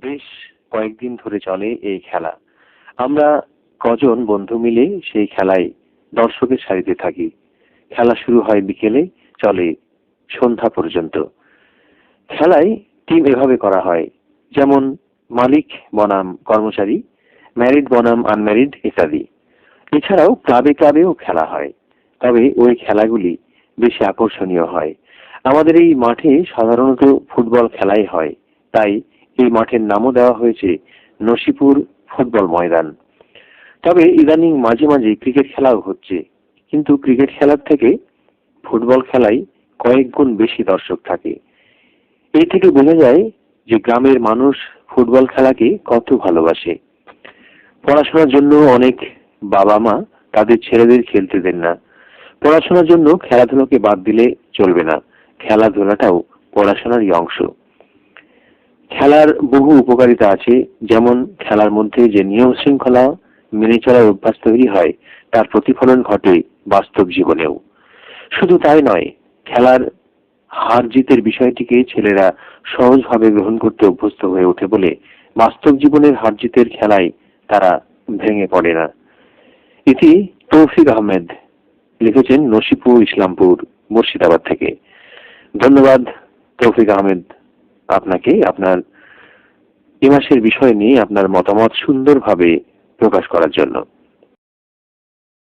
বেশ কয়েকদিন ধরে চলে এই খেলা। আমরা কজন বন্ধু মিলে সেই খেলায় দর্শকের সারিতে থাকি। খেলা শুরু হয় বিকেলে, চলে সন্ধ্যা পর্যন্ত। খেলায় টিম এভাবে করা হয়, যেমন মালিক বনাম কর্মচারী, ম্যারিড বনাম আনম্যারিড ইত্যাদি। এছাড়াও ক্লাবে ক্লাবেও খেলা হয়, তবে ওই খেলাগুলি বেশি আকর্ষণীয় হয়। আমাদের এই মাঠে সাধারণত ফুটবল খেলাই হয়, তাই এই মাঠের নামও দেওয়া হয়েছে নসিপুর ফুটবল ময়দান। তবে ইদানিং মাঝে মাঝে ক্রিকেট খেলাও হচ্ছে, কিন্তু ক্রিকেট খেলার থেকে ফুটবল খেলায় কয়েক গুণ বেশি দর্শক থাকে। এই থেকে বোঝা যায় যে গ্রামের মানুষ ফুটবল খেলাকে কত ভালোবাসে। পড়াশোনার জন্য অনেক বাবা মা তাদের ছেলেদের খেলতে দেন না। পড়াশোনার জন্য খেলাধুলাকে বাদ দিলে চলবে না, খেলাধুলাটাও পড়াশোনারই অংশ। খেলার বহু উপকারিতা আছে, যেমন খেলার মধ্যে যে নিয়ম শৃঙ্খলা মেনে চলার অভ্যাস তৈরি হয়, তার প্রতিফলন ঘটে বাস্তব জীবনেও। শুধু তাই নয়, খেলার হার জিতের বিষয়টিকে ছেলেরা সহজভাবে গ্রহণ করতে অভ্যস্ত হয়ে ওঠে বলে বাস্তব জীবনের হার জিতের খেলায় তারা ভেঙে পড়ে না। ইতি তৌফিক আহমেদ, লিখেছেন নসিপুর ইসলামপুর, মুর্শিদাবাদ থেকে। ধন্যবাদ তৌফিক আহমেদ আপনাকে, আপনার এ মাসের বিষয় নিয়ে আপনার মতামত সুন্দরভাবে প্রকাশ করার জন্য।